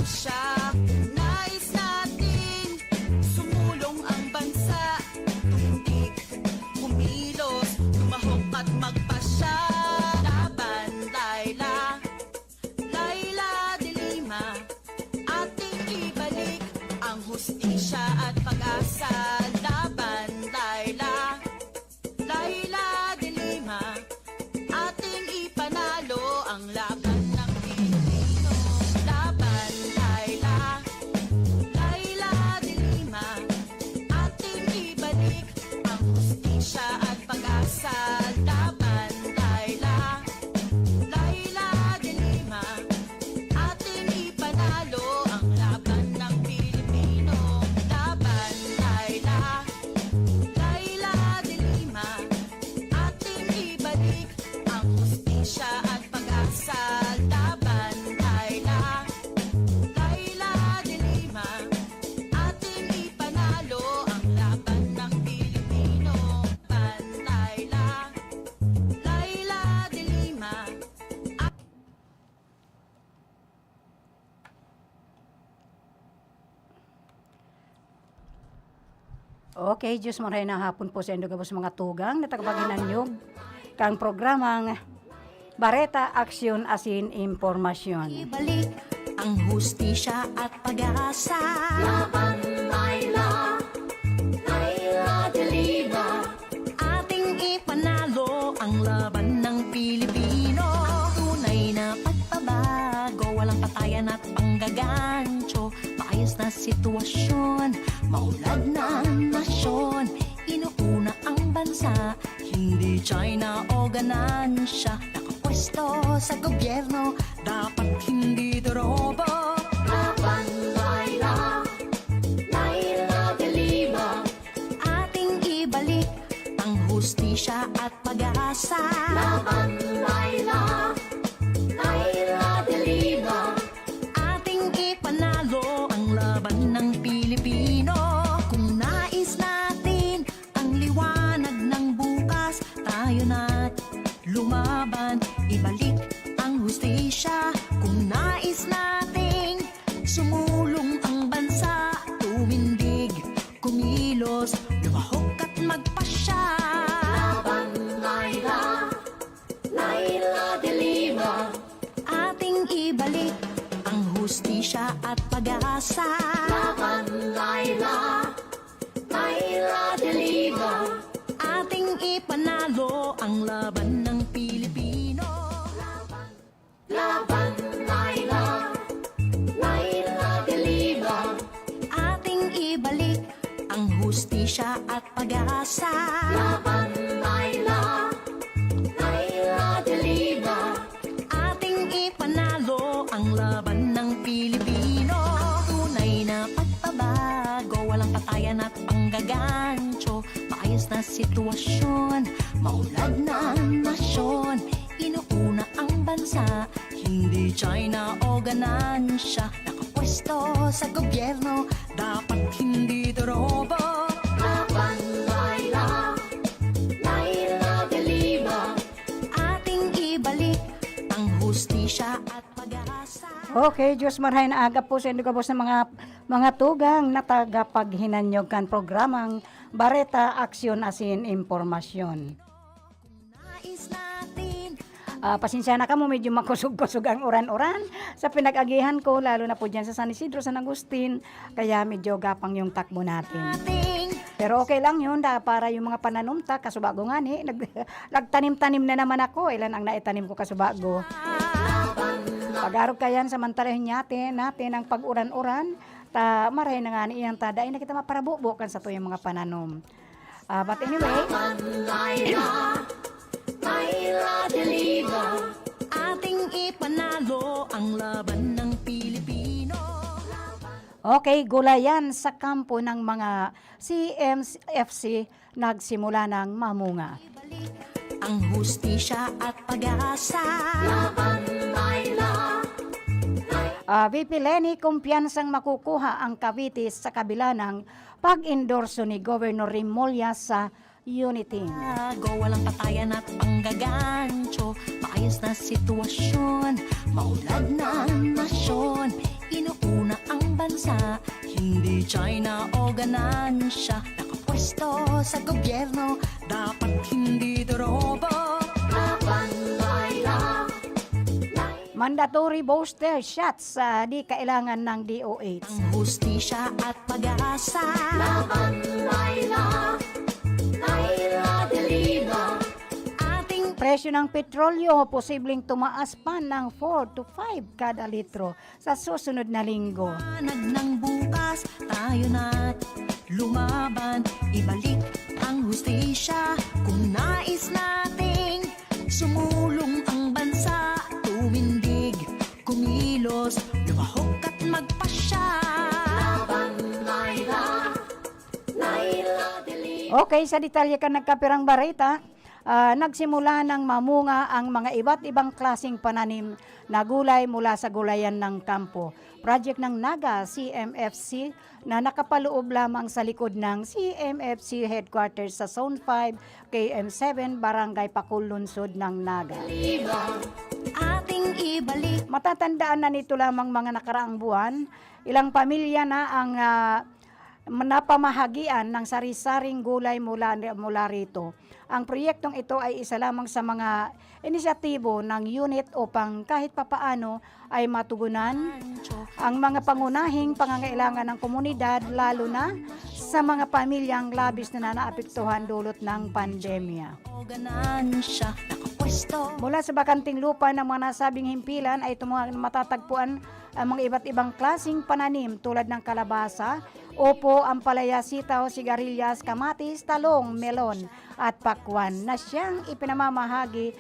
hustisya. Nais natin sumulong ang bansa, tumindig, kumilos, tumahok at magpasya. Laban, Laila, Laila de Lima, ating ibalik ang hustisya at pag-asa. Laban, Laila, Laila de Lima, ating ipanalo ang laban ng Pilipino. Laban, Laila, Laila de Lima, ating ibalik ang hustisya at pag-asa. Laban, Laila, Laila de Lima, ating ipanalo ang laban ng Pilipino. Laban, Laila, Laila de Lima, ating ibalik ang hustisya at pag-asa. Laban, Laila, Laila de Lima, ating ipanalo ang laban ng Pilipino. Laban, Laila, Laila de Lima. Okay, Diyos maray na hapon po sa Indogabos mga tugang na tagapaginanyog kang programang Bareta Aksyon Asin Impormasyon. Ibalik ang hustisya at pag-asa. Laban, Laila, Laila de Lima, ating ipanalo ang laban ng Pilipino. Tunay na pagbabago, walang patayan at panggagancho, maayos na sitwasyon, maulad ng nasyon, inuuna ang bansa, hindi China o ganansya, nakapwesto sa gobyerno, dapat hindi dorobo. Laban, Laila, Laila de Lima, ating ibalik ang hustisya at pag-asa. Laban, Laila, Laila de Lima, ating ipanalo ang laban ng Pilipino. Kung nais natin ang liwanag ng bukas, tayo na't lumaban, ibalik ang hustisya. Kung nais nating sumulong ang bansa, tumindig, kumilos, lumahok at magpasya. Laban, Laila, Laila de Lima, ating ibalik ang hustisya at pag-asa. Laban, Laila, Laila de Lima, ating ipanalo ang laban ng Pilipino. Laban, Laila, Laila de Lima, ating ibalik ang hustisya at pag-asa. Laban, Laila, Laila de Lima, ating ipanalo ang laban ng Pilipino. Tunay na pagbabago, walang patayan at panggagancho, maayos na sitwasyon, maulad ng nasyon, inuuna ang bansa, hindi China o ganansya, nakapwesto sa gobyerno, dapat hindi dorobo. Laban, Laila, Laila de Lima, ating ibalik ang hustisya at pag-asa. Okay, Diyos maray na aga po sa Indogabos ng mga tugang na tagapaghinanyog kan programang Bareta Aksyon Asin Impormasyon. Nais natin Pasensya na ka mo, medyo makusog-kusog ang uran-uran sa pinag-agihan ko, lalo na po dyan sa San Isidro, San Agustin, kaya medyo gapang yung takbo natin. Pero okay lang yun, para yung mga pananumta, kasubago nga ni, nagtanim-tanim na naman ako, ilan ang naitanim ko kasubago. Pag-arog kayan, samantalahin natin ang pag-uran-uran, maray na nga ni iyang tada, ay nakita maparabubukan sa to yung mga pananom. But anyway, Laila de Lima, ating ipanalo ang laban ng Pilipino. okay, gulayan sa kampo ng mga CMFC nagsimula ng mamunga. Ang hustisya at pag-asa. Laban, Laila. VP Leni, kumpiyansang makukuha ang Cavite sa kabila ng pag-endorso ni Governor Remulla sa Unity. Walang patayan at panggagancho, maayos na sitwasyon, maulad ng nasyon, inuuna bansa. Hindi China o ganansya, nakapwesto sa gobyerno, dapat hindi dorobo. Laban, Laila. Mandatory booster shots di kailangan ng DOH. Ang hustisya at pag-asa. Laban, Laila. Laila de Lima. Ating Presyo ng petrolyo posibleng tumaas pa ng 4 to 5 kada litro sa susunod na linggo. panag ng bukas, tayo na't lumaban. Ibalik ang hustisya kung nais nating sumulong ang bansa. Tumindig, kumilos, lumahok at magpasya. Laban, Laila. Laila de Lima. Okay, sa detalye ka nagkapirang barita, nagsimula ng mamunga ang mga iba't ibang klasing pananim na gulay mula sa gulayan ng kampo. Project ng Naga CMFC na nakapaloob lamang sa likod ng CMFC headquarters sa Zone 5, KM7, Barangay Pakul, Lungsod ng Naga. Ating ibalik Matatandaan na nito lamang mga nakaraang buwan, ilang pamilya na ang napamahagian ng sari-saring gulay mula rito. Ang proyektong ito ay isa lamang sa mga inisyatibo ng unit upang kahit papaano ay matugunan ang mga pangunahing pangangailangan ng komunidad, lalo na sa mga pamilyang labis na naapektuhan dulot ng pandemya. o ganansya, nakapwesto. Mula sa bakanting lupa ng mga nasabing himpilan ay matatagpuan ang mga iba't ibang klasing pananim tulad ng kalabasa, opo, ampalaya, sitaw, sigarilyas, kamatis, talong, melon at pakwan na siyang ipinamamahagi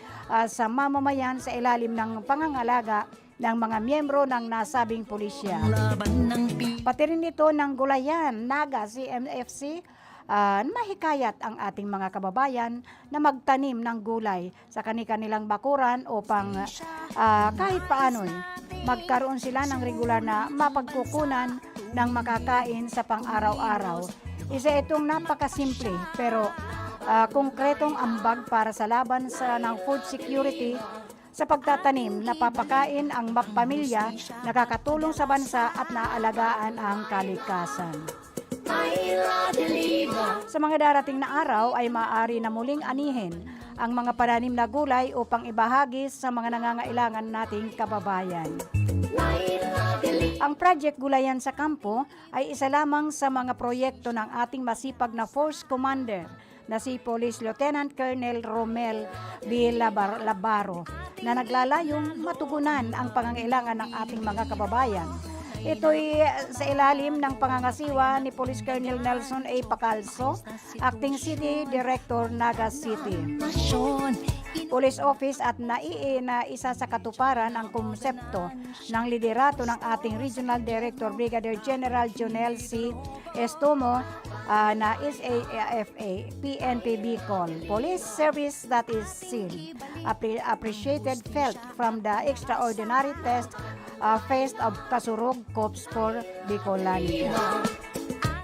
sa mamamayan sa ilalim ng pangangalaga ng mga miyembro ng nasabing pulisya. Laban ng Pati rin ito ng gulayan, Naga CMFC, mahikayat ang ating mga kababayan na magtanim ng gulay sa kanilang bakuran upang kahit paano'y magkaroon sila ng regular na mapagkukunan ng makakain sa pang-araw-araw. Isa itong napakasimple pero konkretong ambag para sa laban ng food security sa pagtatanim na papakain ang pamilya, nakakatulong sa bansa at naalagaan ang kalikasan. Laila de Lima. Sa mga darating na araw ay maaari na muling anihin ang mga pananim na gulay upang ibahagi sa mga nangangailangan nating kababayan. Laila de Lima. Ang Project Gulayan sa Kampo ay isa lamang sa mga proyekto ng ating masipag na Force Commander na si Police Lieutenant Colonel Romel B. Labaro na naglalayong matugunan ang pangangailangan ng ating mga kababayan. Ito'y sa ilalim ng pangangasiwa ni Police Colonel Nelson A. Pacalso, Acting City Director, Naga City. Nasyon, Police Office at na isa sa katuparan ang konsepto ng liderato ng ating Regional Director Brigadier General Jonel C. Estomo na SAFA PNP Bicol. Police service that is seen, appreciated, felt from the extraordinary test phase of Kasurog Corps for Bicolania.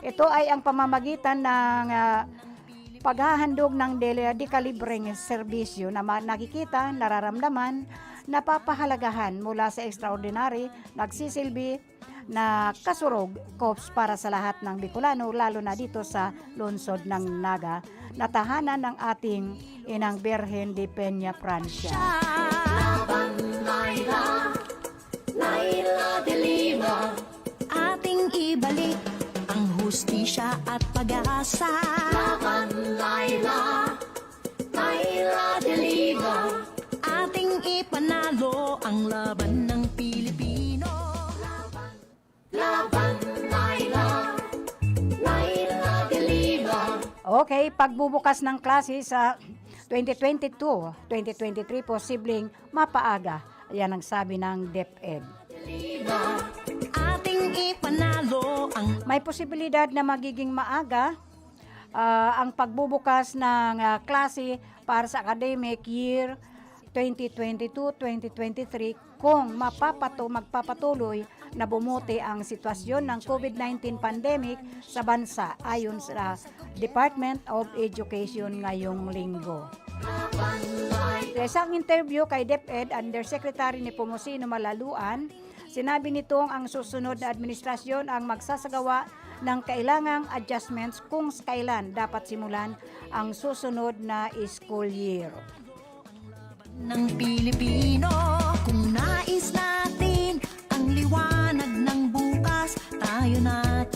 Ito ay ang pamamagitan ng paghahandog ng dekalibreng serbisyo na nakikita, nararamdaman, napapahalagahan mula sa extraordinary, nagsisilbi na kasurog corps para sa lahat ng Bicolano, lalo na dito sa lungsod ng Naga, na tahanan ng ating Inang Birhen de Peña, Francia. Laban, Laila. Laila de Lima. Ating ibalik ang hustisya at pag-asa. Laban, Laila. Laila de Lima. Ating ipanalo ang laban ng Pilipino. Laban, Laila. Laila de Lima. Okay, pagbubukas ng klase sa 2022-2023 posibleng mapaaga. Yan ang sabi ng DepEd. Ating ipanalo ang May posibilidad na magiging maaga ang pagbubukas ng klase para sa academic year 2022-2023 kung magpapatuloy na bumuti ang sitwasyon ng COVID-19 pandemic sa bansa ayon sa Department of Education ngayong linggo. Sa isang interview kay DepEd Undersecretary ni Pomosino Malaluan, Sinabi nitong ang susunod na administrasyon ang magsasagawa ng kailangang adjustments kung kailan dapat simulan ang susunod na school year. Ng Pilipino, kung nais natin ang liwanag ng bukas, tayo na't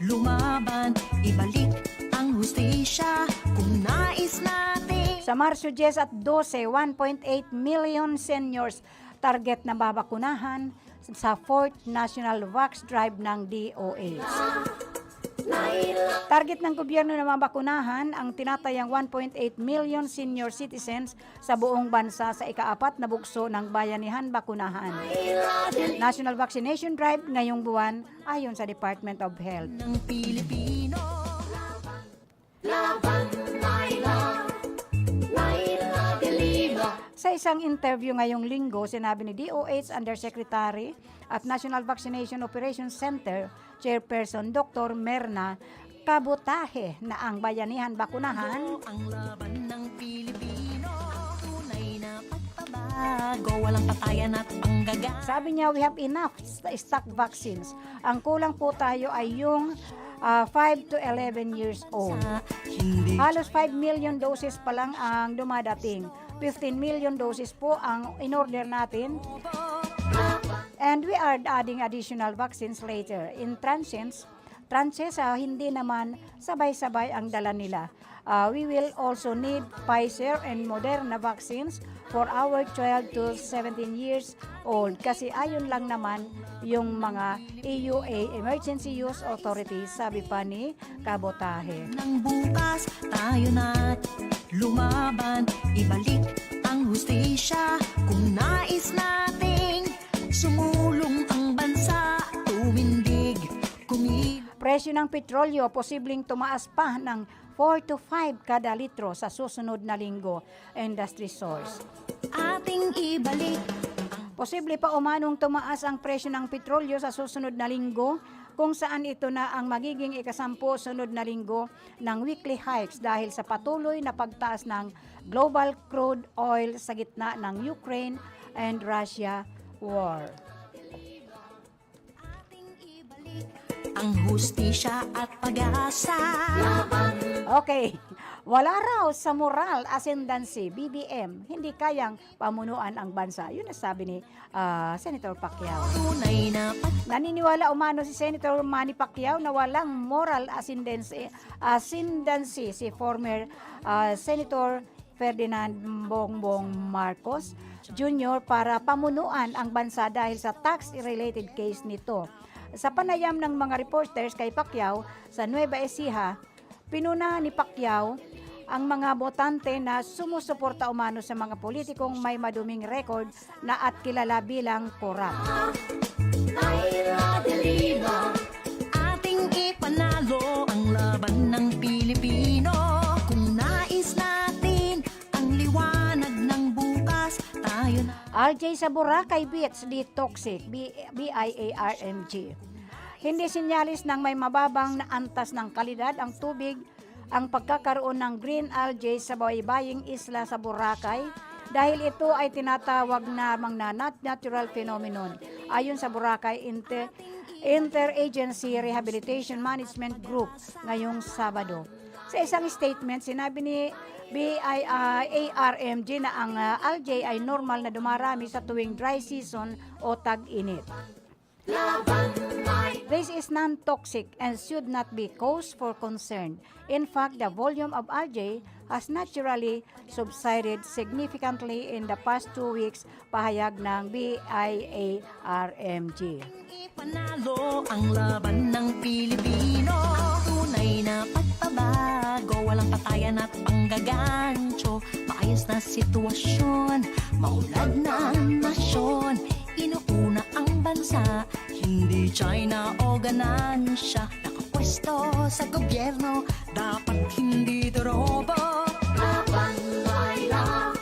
lumaban, ibalik ang hustisya. Kung nais natin Sa Marso 10 at 12, 1.8 million seniors target na babakunahan sa 4th National Vax Drive ng DOH. Target ng gobyerno na mabakunahan ang tinatayang 1.8 million senior citizens sa buong bansa sa ika-4 na bugso ng Bayanihan Bakunahan. National Vaccination Drive ngayong buwan ayon sa Department of Health. ng Pilipino. Laban, Naila, Naila Deliver. Sa isang interview ngayong linggo, sinabi ni DOH Undersecretary at National Vaccination Operations Center Chairperson Dr. Merna Kabutahe na ang Bayanihan Bakunahan Ang laban ng Pilipino, tunay na pagbabago, walang patayan at panggaga. sabi niya, we have enough stock vaccines. Ang kulang po tayo ay yung 5 to 11 years old. Hindi Halos 5 million doses pa lang ang dumadating. 15 million doses po ang in-order natin. And we are adding additional vaccines later. In tranches, hindi naman sabay-sabay ang dala nila. We will also need Pfizer and Moderna vaccines for our 12 to 17 years old. Kasi ayon lang naman yung mga EUA, Emergency Use Authority, sabi pa ni Kabutahe. ng bukas, tayo na't lumaban, ibalik ang hustisya. Kung nais nating sumulong ang bansa, tumindig, Presyo ng petrolyo posibleng tumaas pa ng 4 to 5 kada litro sa susunod na linggo, industry source. ating ibalik. Posible pa umanong tumaas ang presyo ng petrolyo sa susunod na linggo, kung saan ito na ang magiging ikasampu sunod na linggo ng weekly hikes dahil sa patuloy na pagtaas ng global crude oil sa gitna ng Ukraine and Russia war. Ating ibalik ang hustisya at pag-asa. Okay, wala raw sa moral ascendancy, BBM, hindi kayang pamunuan ang bansa. Yun ang sabi ni Senator Pacquiao. Tunay na Naniniwala umano si Senator Manny Pacquiao na walang moral ascendancy si former Senator Ferdinand Bongbong Marcos Jr. para pamunuan ang bansa dahil sa tax-related case nito. Sa panayam ng mga reporters kay Pacquiao sa Nueva Ecija, pinuna ni Pacquiao ang mga botante na sumusuporta umano sa mga politikong may maduming record na at kilala bilang korap. Naila Deliver. ating ipanalo ang laban ng Pilipino. Kung nais natin ang liwanag ng bukas, tayo na. RJ sa Boracay Beach, di toxic, BIARMG. Hindi sinyalis ng may mababang na antas ng kalidad ang tubig ang pagkakaroon ng green algae sa baybaying isla sa Boracay dahil ito ay tinatawag na mga natural phenomenon. Ayon sa Boracay Interagency Rehabilitation Management Group ngayong Sabado. Sa isang statement, sinabi ni BIARMG na ang algae ay normal na dumarami sa tuwing dry season o tag-init. This is non-toxic and should not be cause for concern. In fact, the volume of algae has naturally subsided significantly in the past 2 weeks, pahayag ng BIARMG. Ipanalo ang laban ng Pilipino. Tunay na pagbabago, walang patayan at panggagancho. Maayos na sitwasyon, maulad na nasyon. Inuuna ang bansa, hindi China o ganansya. Nakapwesto sa gobyerno, dapat hindi dorobo. Laban, Naila.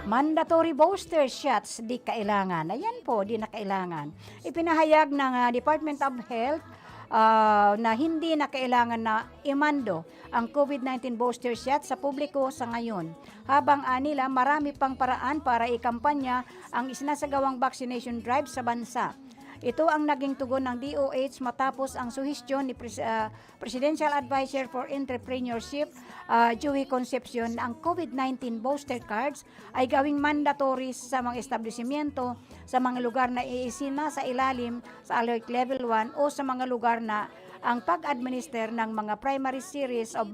Mandatory booster shots di kailangan. Ayan po, di na kailangan. Ipinahayag ng Department of Health na hindi na kailangan na imando ang COVID-19 booster shot sa publiko sa ngayon. Habang nila marami pang paraan para ikampanya ang isinasagawang vaccination drive sa bansa. Ito ang naging tugon ng DOH matapos ang suhestyon ni Presidential Advisor for Entrepreneurship, Joey Concepcion, na ang COVID-19 booster cards ay gawing mandatory sa mga establishmento sa mga lugar na iisina sa ilalim sa Alert Level 1 o sa mga lugar na ang pag-administer ng mga primary series of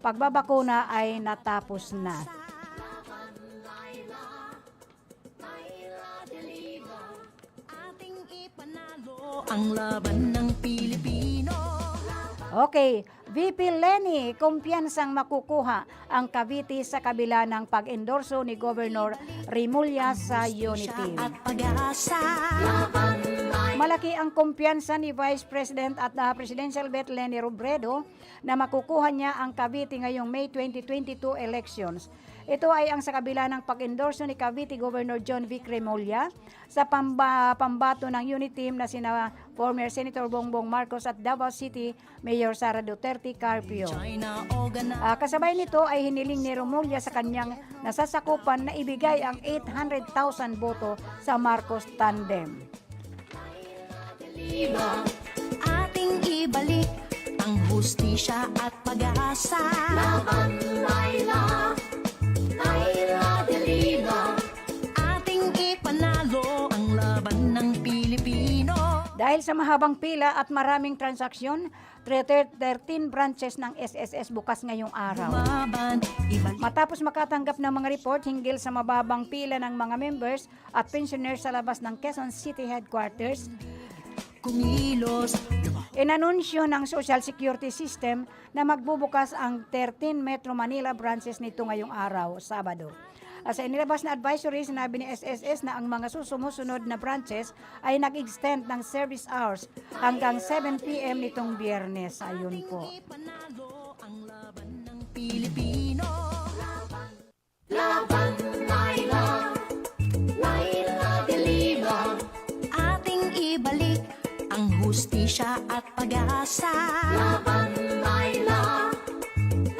pagbabakuna ay natapos na. Ating ipanalo ang laban ng Pilipino. Okay, VP Leni, kumpiyansang makukuha ang Cavite sa kabila ng pag-endorso ni Governor Remulla sa Unity. At pag-asa. Malaki ang kumpiyansa ni Vice President at Presidential Bet Leni Robredo na makukuha niya ang Cavite ngayong May 2022 elections. Ito ay ang sa kabila ng pag-endorso ni Cavite Governor John Vic Remulla sa pambato ng unit team na sina former Senator Bongbong Marcos at Davao City Mayor Sara Duterte Carpio. Kasabay nito ay hiniling ni Remulla sa kanyang nasasakupan na ibigay ang 800,000 boto sa Marcos tandem. Ating ibalik ang hustisya at pag-asa. Laban, Laila, Laila de Lima. Ating ipanalo ang laban ng Pilipino. Dahil sa mahabang pila at maraming transaksyon, 13 branches ng SSS bukas ngayong araw. Lumaban, ibalik Matapos makatanggap ng mga report hinggil sa mababang pila ng mga members at pensioners sa labas ng Quezon City Headquarters, kumilos. inanunsyo ng Social Security System na magbubukas ang 13 Metro Manila branches nito ngayong araw, Sabado. Sa inilabas na advisory, sinabi ni SSS na ang mga sumusunod na branches ay nag-extend ng service hours hanggang 7 p.m. nitong Biyernes. Ayun po. Ipanalo ang laban ng Pilipino. Laban, Laila, Laila de Lima. Ating ibalik ang hustisya at pag-asa. Laban, Laila,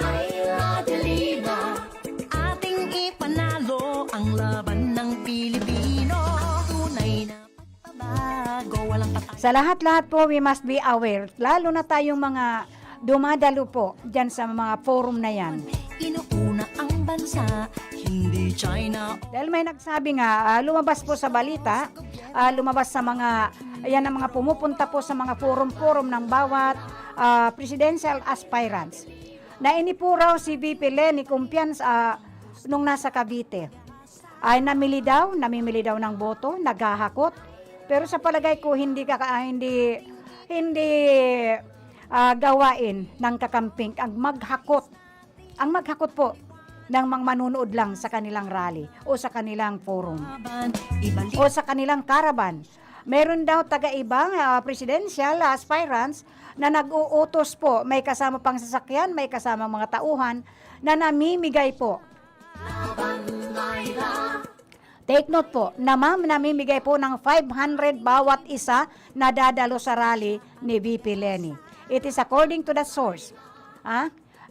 Laila de Lima. Ating ipanalo ang laban ng Pilipino. Tunay na pagbabago, walang patay. Sa lahat-lahat po, we must be aware. Lalo na tayong mga dumadalo po dyan sa mga forum na yan. Inuuna ang bansa, hindi China. Dahil may nagsabi nga, lumabas po sa balita, lumabas sa mga, ayan ang mga pumupunta po sa mga forum-forum ng bawat presidential aspirants. Na inipo raw si VP Leni kumpiyansa nung nasa Cavite. Ay namimili daw ng boto, naghahakot. Pero sa palagay ko hindi gawain ng kakamping ang maghakot. Ang maghakot po ng mga manunood lang sa kanilang rally o sa kanilang forum Laban, ibalik o sa kanilang caravan. Meron daw taga-ibang presidential aspirants na nag-uutos po, may kasama pang sasakyan, may kasama mga tauhan na namimigay po. Take note po, namimigay po ng 500 bawat isa na dadalo sa rally ni VP Leni. It is according to the source.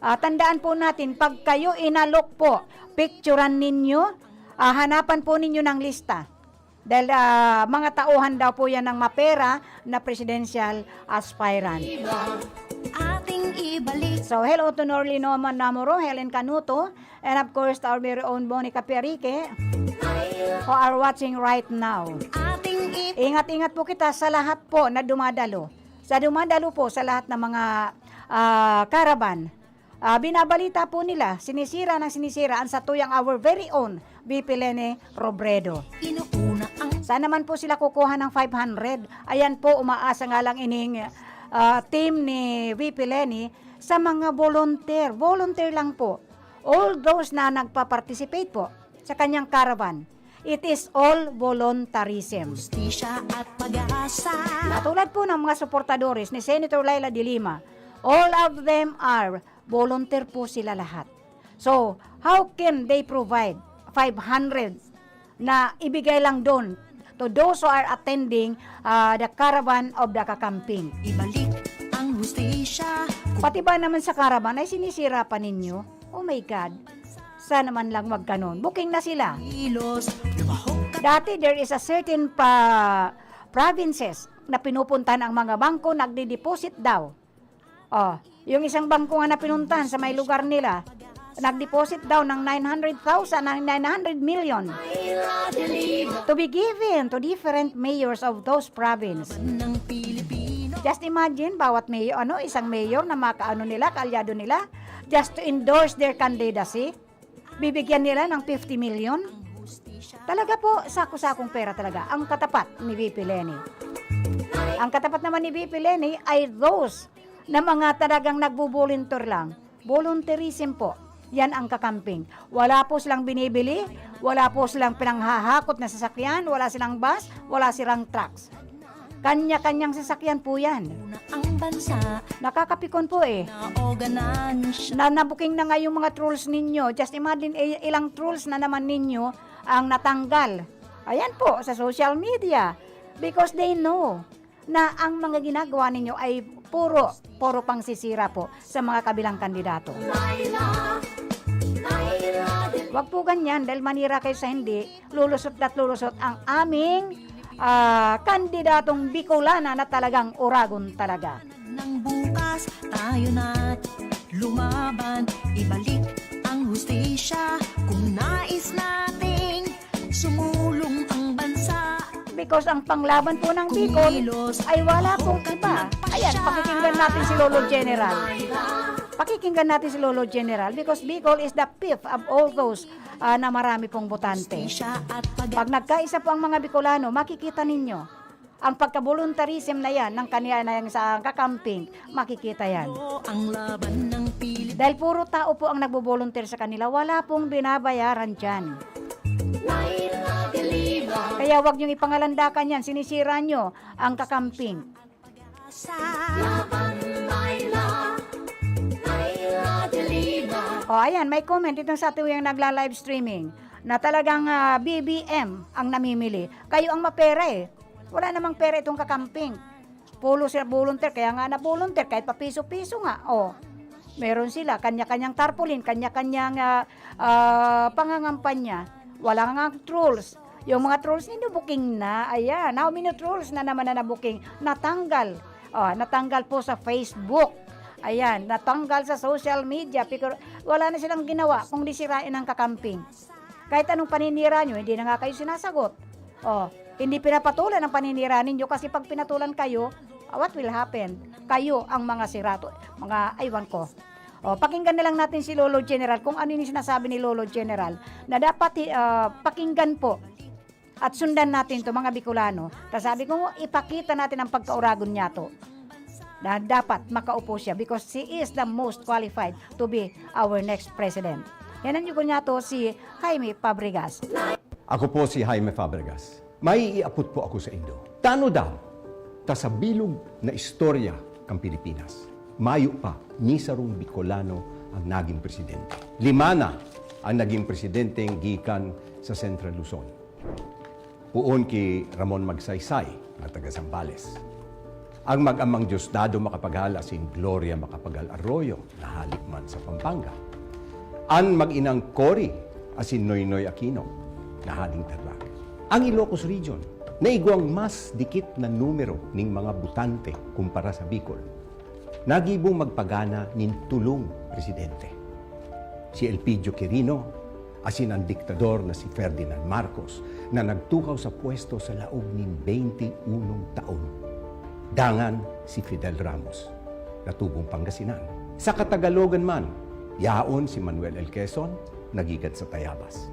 Tandaan po natin, pag kayo inalok po, picturean ninyo, hanapan po ninyo ng lista. Dahil mga tauhan daw po yan ng mapera na presidential aspirant. ating ibalik. So, hello to Norly Noman Namoro, Helen Canuto, and of course, to our very own Monica Perique, who are watching right now. Ating Ingat-ingat po kita sa lahat po na dumadalo. Sa dumadalo po sa lahat ng mga caravan. Binabalita po nila, sinisira ang satuyang our very own VP Leni Robredo. inuuna ang Sana man po sila kukuha ng 500. Ayan po, umaasa nga lang ining team ni VP Leni sa mga volunteer. Volunteer lang po. All those na nagpa-participate po sa kanyang caravan. It is all voluntarism. hustisya at pag-asa. Katulad po ng mga suportadores ni Senator Laila de Lima, all of them are volunteer po sila lahat. So, how can they provide 500 na ibigay lang doon to those who are attending the caravan of the kakamping? Ibalik hustisya. Pati ba naman sa caravan ay sinisira pa ninyo? Oh my God. Sana man lang wag ganon. Booking na sila. Kilos, lumahok ka Dati there is a certain provinces na pinupuntahan ang mga bangko, nagdi-deposit daw. Oh, yung isang bangko nga na pinuntahan sa may lugar nila, nag-deposit daw ng 900,000, ng 900 million to be given to different mayors of those province. ng Pilipino. Just imagine, bawat mayor, isang mayor na makaano nila, kaalyado nila, just to endorse their candidacy, bibigyan nila ng 50 million. Talaga po, sako-sakong pera talaga. Ang katapat ni VP Leni. Ang katapat naman ni VP Leni ay those na mga talagang nagbo-volunteer lang. Volunteerism po. Yan ang kakamping. Wala po silang binibili, wala po silang pinanghahakot na sasakyan, wala silang bus, wala silang trucks. Kanya-kanyang sasakyan po yan. Una ang bansa Nakakapikon po eh. na oganan siya. Nabuking na nga yung mga trolls ninyo. Just imagine ilang trolls na naman ninyo ang natanggal. Ayan po, sa social media. Because they know na ang mga ginagawa ninyo ay puro pang sisira po sa mga kabilang kandidato. Wag po ganyan dahil manira kayo sa hindi, lulusot at lulusot ang aming kandidatong Bicolana na talagang uragon talaga. Nang bukas tayo na lumaban, ibalik ang hustisya kung nais nating sumulong ang bansa. Because ang panglaban po ng Bicol ay wala pong iba. Ayan, pakikinggan natin si Lolo General. Pakikinggan natin si Lolo General because Bicol is the fifth of all those na marami pong botante. Hustisya at Pag nagkaisa po ang mga Bicolano, makikita ninyo ang pagka-voluntarism na yan ng kanya na yung sa kakamping, makikita yan. pagpapalo ang laban ng Pilipino. Dahil puro tao po ang nagbo-volunteer sa kanila, wala pong binabayaran dyan. Kaya wag niyong ipangalandakan yan, sinisira nyo ang kakamping. O ayan, may comment itong sa tuwing nagla-live streaming na talagang BBM ang namimili. Kayo ang mapera eh. Wala namang pera itong kakamping. Pulo sila volunteer, kaya nga na-volunteer, kahit pa piso-piso nga. O, meron sila, kanya-kanyang tarpaulin, kanya-kanyang pangangampanya. Wala nga trolls. Yung mga trolls ninyo booking na, ayan, how many trolls na naman na booking? Natanggal. Natanggal po sa Facebook. Ayan, natanggal sa social media. Pero wala na silang ginawa kung di sirain ang kakamping. Kahit anong paninira nyo, hindi na nga kayo sinasagot. Hindi pinapatulan ang paninira ninyo kasi pag pinatulan kayo, what will happen? Kayo ang mga sirato, mga aywan ko. Pakinggan na lang natin si Lolo General kung ano yung sinasabi ni Lolo General na dapat pakinggan po at sundan natin to mga Bicolano. Tapos sabi ko, ipakita natin ang pagkauragon niya to. Na dapat makaupo siya because he is the most qualified to be our next president. Yan ang yugo niya to si Jaime Fabregas. Ako po si Jaime Fabregas. May iapot po ako sa Indo. Tano daw, ta sa bilog na istorya kang Pilipinas. Mayo pa, ni sarong Bicolano ang naging presidente. 5 na ang naging presidenteng gikan sa Central Luzon. Puon ki Ramon Magsaysay, na taga Zambales. Ang mag-amang Diosdado Macapagal asin Gloria Macapagal Arroyo, na halik man sa Pampanga. Ang mag-inang Cory asin Noynoy Aquino, na haling Tarlac. Ang Ilocos Region, na igwang mas dikit na numero ning mga butante kumpara sa Bicol. Nagibong magpagana nin tulong presidente. Si Elpidio Quirino, asin ang diktador na si Ferdinand Marcos, na nagtukaw sa pwesto sa laog nin 21 taon. Dangan si Fidel Ramos, na tubong Pangasinan. Sa Katagalogan man, yaon si Manuel L. Quezon, nagikan sa Tayabas.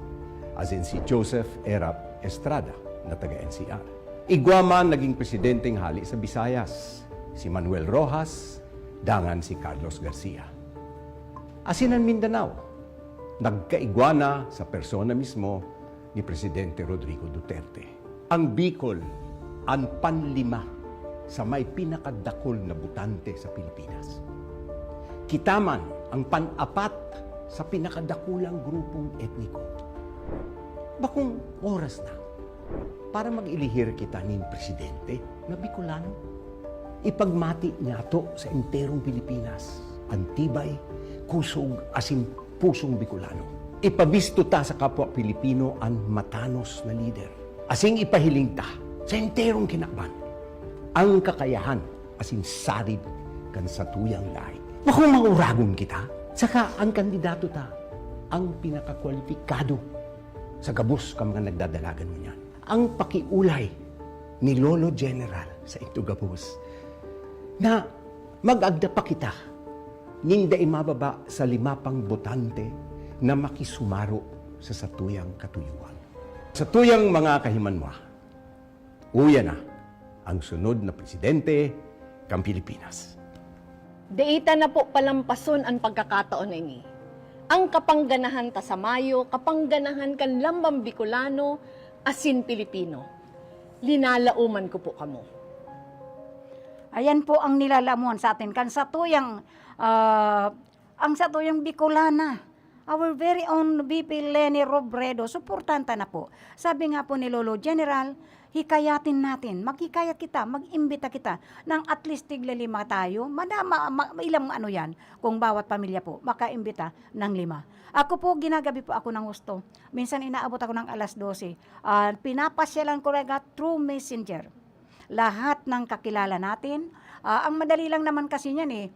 As in si Joseph Erap Estrada, na taga NCR. Igwa man naging presidenteng hali sa Visayas, si Manuel Rojas, dangan si Carlos Garcia. Asinan Mindanao, nagkaigwana sa persona mismo ni Presidente Rodrigo Duterte. Ang Bicol, ang panlima sa may pinakadakol na butante sa Pilipinas. Kitaman ang pan-apat sa pinakadakulang grupong etniko. Bakong oras na para mag-ilihir kita ning presidente na Bicolano? ipagmati niya to sa enterong Pilipinas. Antibay, kusog, asin pusong Bicolano. Ipabisto ta sa kapwa Pilipino ang matanos na lider. Asing ipahiling ta sa enterong kinakban ang kakayahan asin sarib kan sa tuyang lahi. Makung mauragon kita, saka ang kandidato ta ang pinakakwalipikado sa gabos ka mga nagdadalagan mo niyan. Ang pakiulay ni Lolo General sa ito gabos na mag-agda pa kita ninda imababa sa 5 pang botante na makisumaro sa satuyang katuyuan. Sa tuyang mga kahimanwa, uya na ang sunod na presidente kang Pilipinas. Deita na po palampason ang pagkakataon ini. Ang kapangganahan ta sa Mayo, kapangganahan kan lambang Bicolano, asin Pilipino. Linalauman ko po kamo. Ayan po ang nilalamuan sa atin kan ang satuyang Bicolana. Our very own VP Leni Robredo, suportanta na po. Sabi nga po ni Lolo General, hikayatin natin, maghikayat kita, mag-imbita kita ng at least tigla 5 tayo. Ilang ano yan, kung bawat pamilya po, makaimbita ng 5. Ako po, ginagabi po ako ng gusto. Minsan inaabot ako ng alas 12. Pinapasyalan ko rin through messenger. Lahat ng kakilala natin. Ang madali lang naman kasi niyan eh.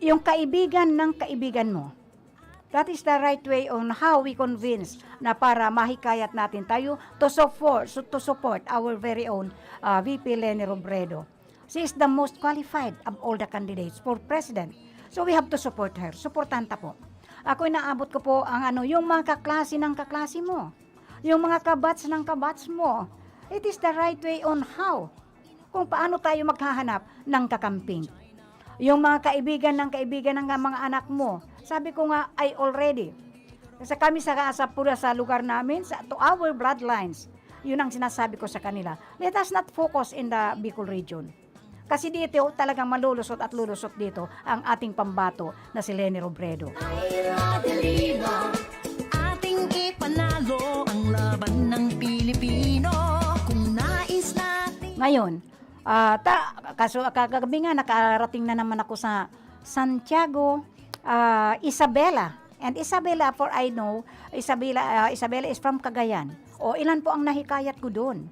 Yung kaibigan ng kaibigan mo. That is the right way on how we convince na para mahikayat natin tayo to support our very own VP Leni Robredo. She is the most qualified of all the candidates for president. So we have to support her. Supportanta po. Ako inaabot ko po ang yung mga kaklase ng kaklase mo. Yung mga kabats ng kabats mo. It is the right way on how. Kung paano tayo maghahanap ng kakamping. Yung mga kaibigan ng mga anak mo. Sabi ko nga, I already. Kasi kami sa lugar namin, to our bloodlines, yun ang sinasabi ko sa kanila. Let us not focus in the Bicol region. Kasi dito talagang malulusot at lulusot dito ang ating pambato na si Leni Robredo. Naila de Lima. Ating ipanalo ang laban ng Pilipino. Kung nais natin Ngayon, kagabi nga nakarating na naman ako sa Santiago, Isabela. And Isabela, for I know, Isabela is from Cagayan. O ilan po ang nahikayat ko doon?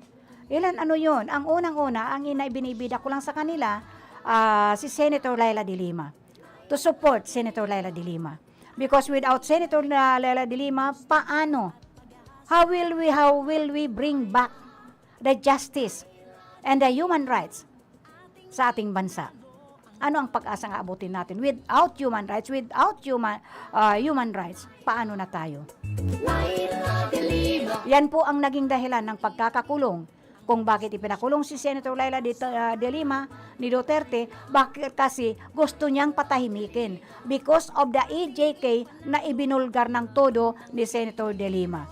Ilan yon? Ang unang-una, ang binibida ko lang sa kanila, si Senator Laila de Lima. To support Senator Laila de Lima. Because without Senator Laila de Lima, paano? How will we bring back the justice and the human rights sa ating bansa? Ano ang pag-asang aabutin natin? Without human rights, human rights, paano na tayo? Naila de Lima. Yan po ang naging dahilan ng pagkakakulong. Kung bakit ipinakulong si Senator Laila de Lima ni Duterte, bakit kasi gusto niyang patahimikin because of the EJK na ibinulgar ng todo ni Senator de Lima.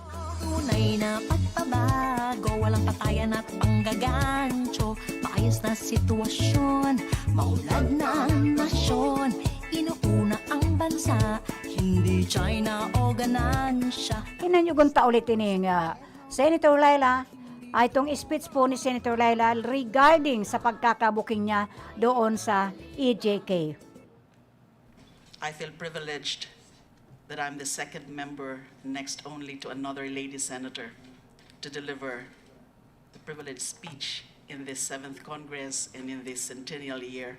tunay na pagbabago, walang patayan at panggagancho, maayos na sitwasyon, maunlad ng nasyon, inuuna ang bansa, hindi China o ganansya. Hinanyugon ta ulit ini Senator Laila, ay itong speech po ni Senator Laila regarding sa pagkakabuking niya doon sa EJK. I feel privileged that I'm the second member, next only to another lady senator, to deliver the privileged speech in this 7th Congress and in this centennial year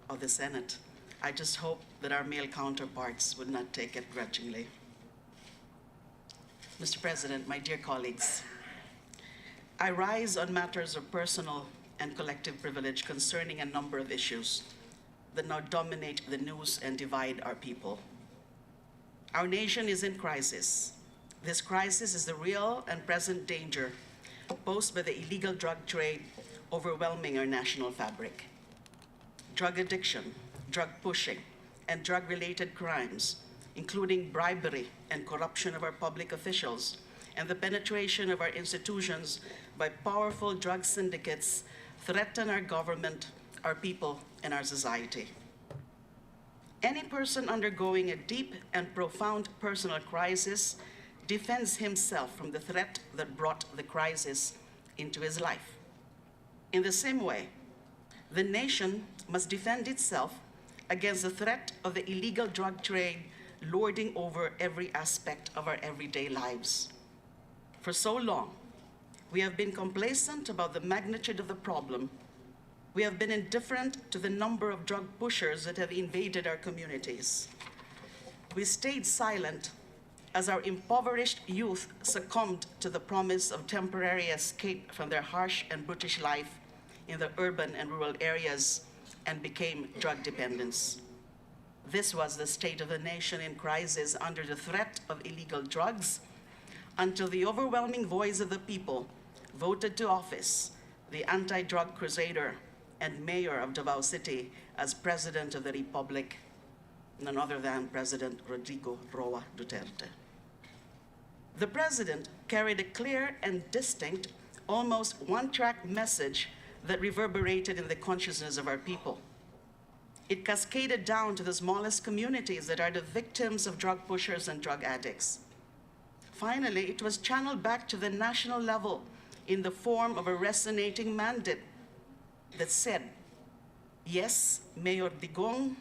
of the Senate. I just hope that our male counterparts would not take it grudgingly. Mr. President, my dear colleagues, I rise on matters of personal and collective privilege concerning a number of issues that now dominate the news and divide our people. Our nation is in crisis. This crisis is the real and present danger posed by the illegal drug trade overwhelming our national fabric. Drug addiction, drug pushing, and drug-related crimes, including bribery and corruption of our public officials, and the penetration of our institutions by powerful drug syndicates threaten our government, our people, and our society. Any person undergoing a deep and profound personal crisis defends himself from the threat that brought the crisis into his life. In the same way, the nation must defend itself against the threat of the illegal drug trade lording over every aspect of our everyday lives. For so long, we have been complacent about the magnitude of the problem. We have been indifferent to the number of drug pushers that have invaded our communities. We stayed silent as our impoverished youth succumbed to the promise of temporary escape from their harsh and brutish life in the urban and rural areas and became drug dependents. This was the state of the nation in crisis under the threat of illegal drugs until the overwhelming voice of the people voted to office the anti-drug crusader and mayor of Davao City as President of the Republic, none other than President Rodrigo Roa Duterte. The President carried a clear and distinct, almost one-track message that reverberated in the consciousness of our people. It cascaded down to the smallest communities that are the victims of drug pushers and drug addicts. Finally, it was channeled back to the national level in the form of a resonating mandate that said, yes, Mayor Digong,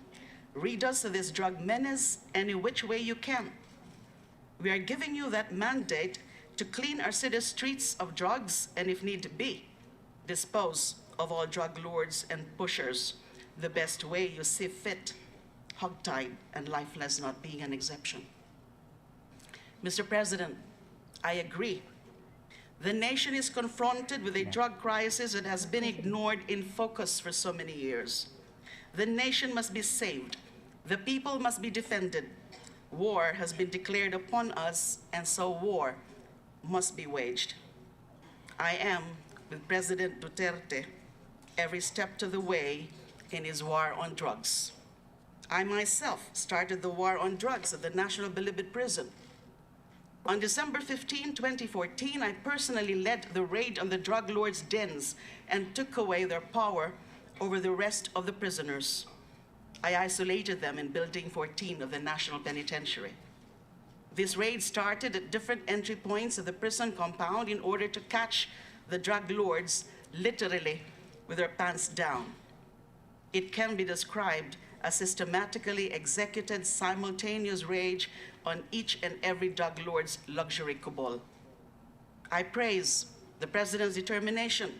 rid us of this drug menace any which way you can. We are giving you that mandate to clean our city streets of drugs and, if need be, dispose of all drug lords and pushers the best way you see fit, hogtied and lifeless not being an exception. Mr. President, I agree. The nation is confronted with a drug crisis that has been ignored in focus for so many years. The nation must be saved. The people must be defended. War has been declared upon us, and so war must be waged. I am with President Duterte every step of the way in his war on drugs. I myself started the war on drugs at the National Bilibid Prison. On December 15, 2014, I personally led the raid on the drug lords' dens and took away their power over the rest of the prisoners. I isolated them in Building 14 of the National Penitentiary. This raid started at different entry points of the prison compound in order to catch the drug lords literally with their pants down. It can be described as systematically executed simultaneous rage on each and every drug lord's luxury cabal. I praise the President's determination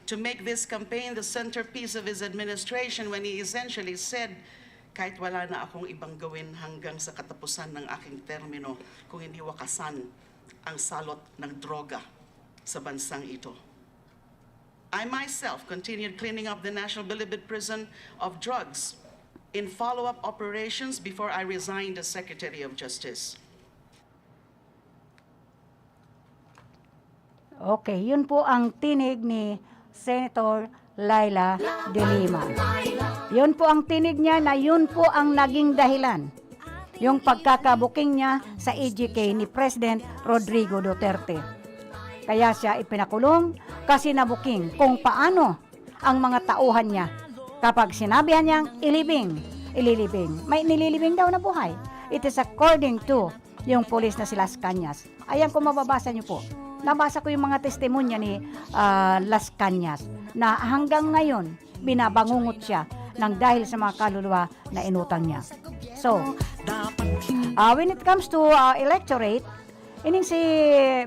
to make this campaign the centerpiece of his administration when he essentially said, kahit wala na akong ibang gawin hanggang sa katapusan ng aking termino kung hindi wakasan ang salot ng droga sa bansang ito. I myself continued cleaning up the National Bilibid Prison of drugs in follow-up operations before I resigned as Secretary of Justice. Okay, yun po ang tinig ni Senator Laila De Lima. Yun po ang tinig niya na yun po ang naging dahilan. Yung pagkakabuking niya sa EJK ni President Rodrigo Duterte. Kaya siya ipinakulong kasi nabuking kung paano ang mga tauhan niya. Kapag sinabihan niyang ililibing. May nililibing daw na buhay. It is according to yung police na si Las Cañas. Ayan kung mababasa niyo po. Nabasa ko yung mga testimonya ni Las Cañas na hanggang ngayon binabangungot siya ng dahil sa mga kaluluwa na inutang niya. So, when it comes to electorate, ining si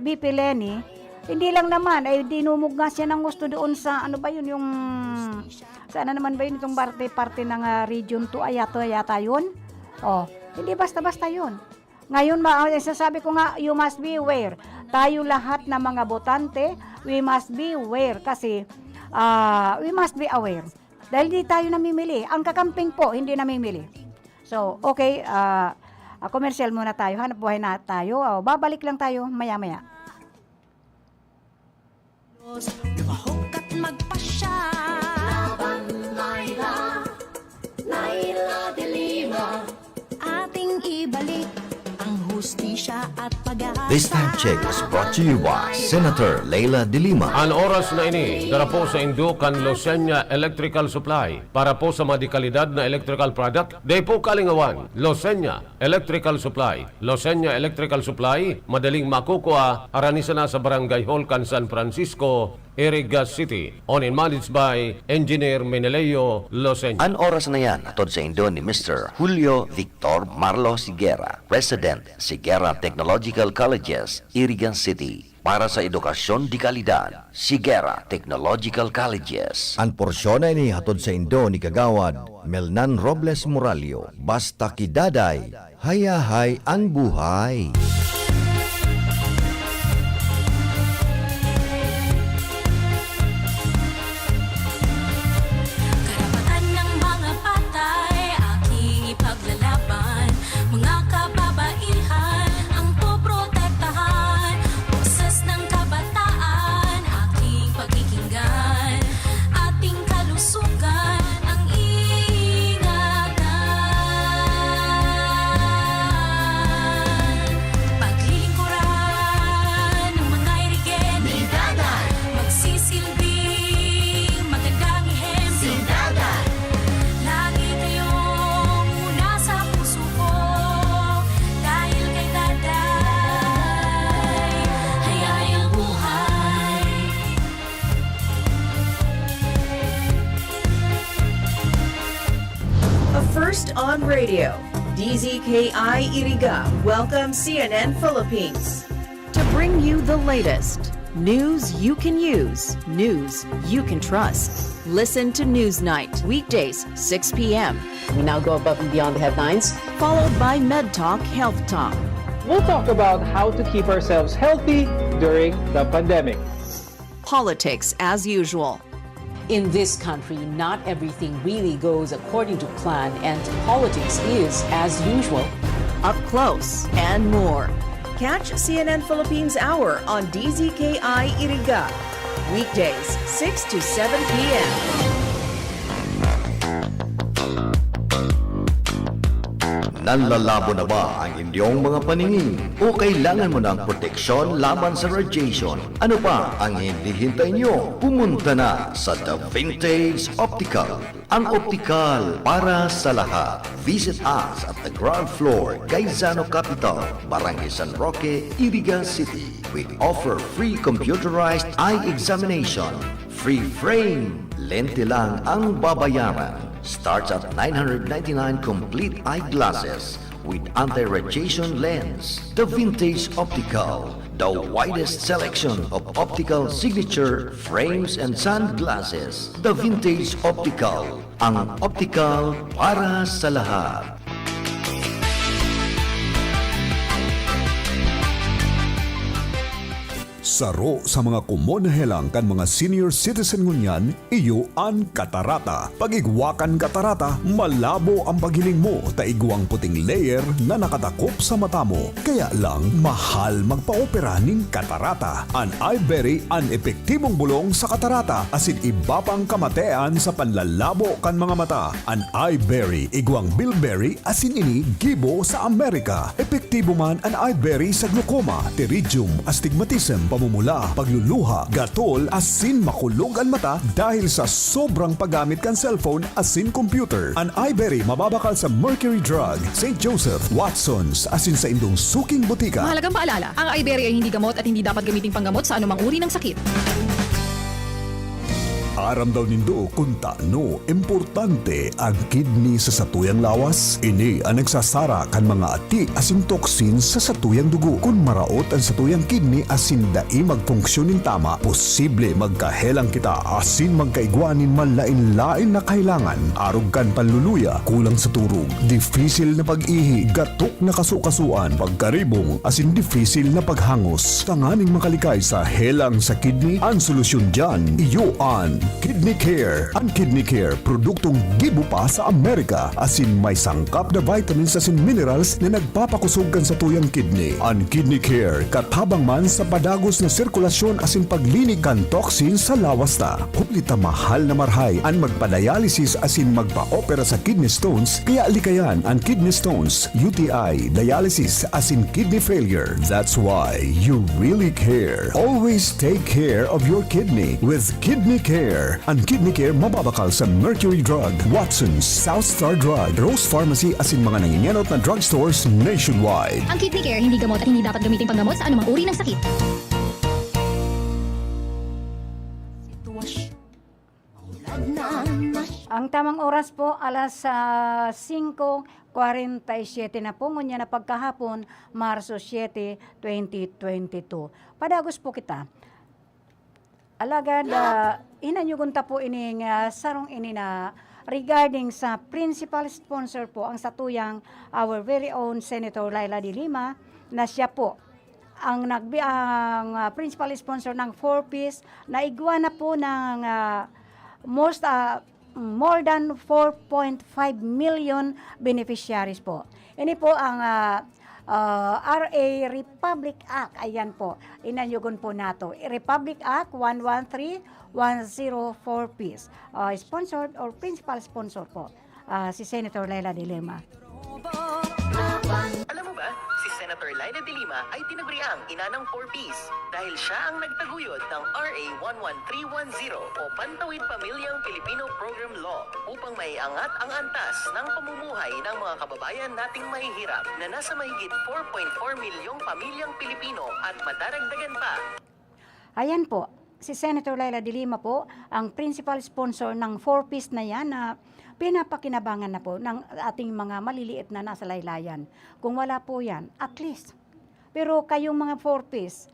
BP Lenny, hindi lang naman ay dinumog nga siya ng gusto doon sa ano ba yun yung sana naman ba yun itong parte ng Region 2 yata yun. Oh, hindi basta-basta yun. Ngayon, sasabi ko nga, you must be aware. Tayo lahat na mga botante, we must be aware kasi we must be aware. Dahil di tayo namimili. Ang kakamping po, hindi namimili. So, okay, commercial muna tayo. Hanap buhay na tayo. Babalik lang tayo maya-maya. Lumahok at magpasya. Laban Laila, Laila de Lima. Ating ibalik ang hustisya at pag-asa. This time check is brought to you by Senator Leila de Lima. Ang oras na ini, dara po sa Indukan Losenya Electrical Supply. Para po sa madikalidad na electrical product, day po kalingawan, Losenya Electrical Supply. Losenya Electrical Supply, madaling makukuha, aranisa na sa Barangay Holcan, San Francisco, Irigas City. Owned and managed by Engineer Meneleo Losenya. Ang oras na yan, atod sa Indo ni Mr. Julio Victor Marlo Sigera, President, Sigera Technological Colleges, Irigas City. Para sa edukasyon di kalidad, Sigera Technological Colleges. Ang porsyon na ini hatod sa Indo ni Kagawad Melnan Robles Moralio. Basta kidaday, hayahay ang buhay. Karapatan ng mga patay, aking ipaglalaban. Mga kababaihan, ang poprotektahan. Boses ng kabataan, aking pakikinggan. Ating kalusugan, ang ingatan. Paglilingkuran ng mga irigen, magsisilbing magandang ihemplo. Lagi kayong una sa puso ko, dahil kay Daday, hayay ang buhay. A first on radio, DZKI Iriga welcomes CNN Philippines to bring you the latest news you can use, news you can trust. Listen to Newsnight, weekdays, 6 p.m. We now go above and beyond the headlines. Followed by Med Talk, Health Talk. We'll talk about how to keep ourselves healthy during the pandemic. Politics as usual. In this country, not everything really goes according to plan, and politics is, as usual, Up close and more. Catch CNN Philippines Hour on DZKI Iriga. Weekdays, 6 to 7 p.m. Nanlalabo na ba ang inyong mga paningin? O kailangan mo ng proteksyon laban sa radiation? Ano pa ang hindi hintay nyo? Pumunta na sa The Vintage Optical. Ang optical para sa lahat. Visit us at the ground floor, Gaisano Capital, Barangay San Roque, Irigas City. We offer free computerized eye examination. Free frame. Lente lang ang babayaran. Starts at 999 complete eyeglasses with anti-radiation lens. The Vintage Optical, the widest selection of optical signature frames and sunglasses. The Vintage Optical, ang optical para sa lahat. Saro sa mga kumonahelang kan mga senior citizen ngunyan, iyo ang katarata. Pagigwakan katarata, malabo ang paghiling mo, taigwang puting layer na nakatakop sa mata mo. Kaya lang, mahal magpa-opera ning katarata. An iBerry, an epektibong bulong sa katarata, asin iba pang kamatean sa panlalabo kan mga mata. An iBerry, igwang bilberry, asin ini gibo sa Amerika. Epektibo man an iBerry sa glaucoma, pterygium, astigmatism, pamumula, pagluluha, gatol, asin makulog ang mata dahil sa sobrang paggamit kan cellphone asin computer. An iBerry mababakal sa Mercury Drug, St. Joseph, Watson's, asin sa indong suking butika. Mahalagang paalala, ang iBerry ay hindi gamot at hindi dapat gamiting panggamot sa anumang uri ng sakit. Aram daw nindo kung taano importante ang kidney sa satuyang lawas. Ini ang nagsasara kan mga ati asin toksin sa satuyang dugo. Kung maraot ang satuyang kidney asin dai magfunksyonin tama, posible magkahelang kita asin magkaigwanin manlain-lain na kailangan. Arog kan panluluya, kulang sa turog, difisil na pag-ihi, gatok na kasukasuan, pagkaribong asin difisil na paghangos. Tanganing makalikay sa helang sa kidney, ang solusyon dyan, iyoan Kidney Care. Ang Kidney Care, produktong gibo pa sa Amerika. Asin may sangkap na vitamins asin minerals na nagpapakusog kan sa tuyang kidney. Ang Kidney Care, katabang man sa padagos na sirkulasyon asin paglinig kan toxin sa lawas ta. Kuplita mahal na marhay ang magpa-dialysis asin magpa-opera sa kidney stones, kaya likayan ang kidney stones, UTI, dialysis asin kidney failure. That's why you really care. Always take care of your kidney with Kidney Care. Ang Kidney Care mababakal sa Mercury Drug, Watson's, South Star Drug, Rose Pharmacy asin mga nangingenot na drugstores nationwide. Ang Kidney Care hindi gamot at hindi dapat gamitin panggamot sa anumang uri ng sakit. Ang tamang oras po, alas 5:47 na po, ngunya na pagkahapon, Marso 7, 2022. Padagos po kita. Alagad, inanyugunta po ining sarong ini na regarding sa principal sponsor po, ang satuyang our very own Senator Laila de Lima, na siya po ang principal sponsor ng 4-piece na igwana po ng more than 4.5 million beneficiaries po. Ini po ang RA Republic Act. Ayan po, inanyugon po nato. Republic Act 113-104-piece. Sponsored or principal sponsor po, si Senator Laila de Lima. Alam mo ba, si Senator Laila de Lima ay tinaguriang ina ng 4-piece dahil siya ang nagtaguyod ng RA 11310 o Pantawid Pamilyang Pilipino Program Law upang maiangat ang antas ng pamumuhay ng mga kababayan nating mahihirap na nasa mahigit 4.4 milyong pamilyang Pilipino at madaragdagan pa. Ayan po, si Senator Laila de Lima po, ang principal sponsor ng 4-piece na yan na pinapakinabangan na po ng ating mga maliliit na nasa laylayan. Kung wala po yan, at least. Pero kayong mga 4-piece,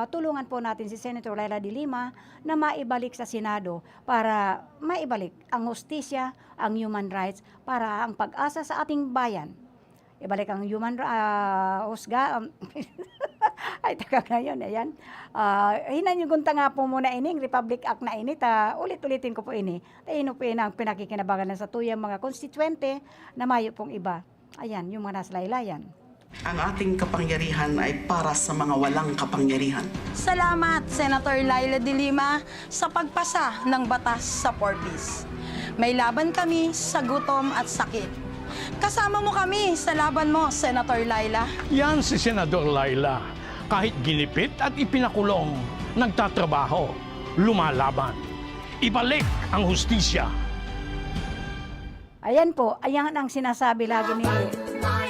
tulungan po natin si Senator Laila de Lima na maibalik sa Senado para maibalik ang hustisya, ang human rights, para ang pag-asa sa ating bayan. Ibalik ang human ay, taka ngayon, ayan. Hinanyugunta nga po muna ining Republic Act na ini, ulit-ulitin ko po ini. Ino po ang pinakikinabangan na sa tuyang mga konstituente na mayo pong iba. Ayan, yung mga nasa laylayan. Ang ating kapangyarihan ay para sa mga walang kapangyarihan. Salamat, Senator Laila de Lima, sa pagpasa ng batas sa 4-piece. May laban kami sa gutom at sakit. Kasama mo kami sa laban mo, Senator Laila. Yan si Senador Laila. Kahit ginipit at ipinakulong, nagtatrabaho, lumalaban. Ibalik ang hustisya. Ayan po, ayan ang sinasabi lagi ni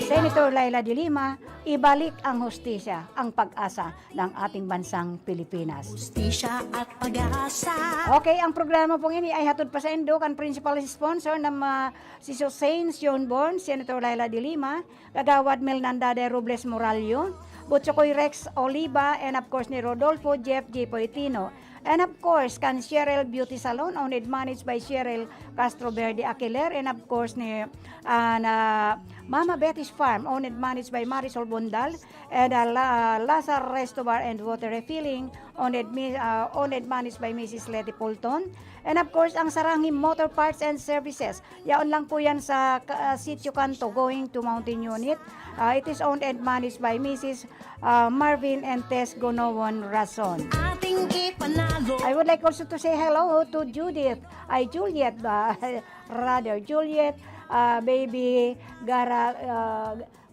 Senator Laila de Lima, ibalik ang hustisya, ang pag-asa ng ating bansang Pilipinas. Hustisya at pag-asa. Okay, ang programa pong ini ay hatod pa sa Indo kan principal sponsor ng si Susain Sionborn, Senator Laila de Lima, Kagawad Melnanda de Robles Morallo, Butchokoy Rex Oliva, and of course ni Rodolfo Jeff J. Poitino. And of course, kan Cheryl Beauty Salon, owned and managed by Cheryl Castro Verde Aquiler. And of course, ni Mama Betty's Farm, owned and managed by Marisol Bondal. And Lazar Resto Bar and Water Refilling, owned and managed by Mrs. Letty Polton. And of course, ang Sarangi Motor Parts and Services. Yaon lang po yan sa Sitio Canto, going to Mountain Unit. It is owned and managed by Mrs. Marvin and Tess Gonowon Rason. Ating ipanalo. I would like also to say hello to Juliet, baby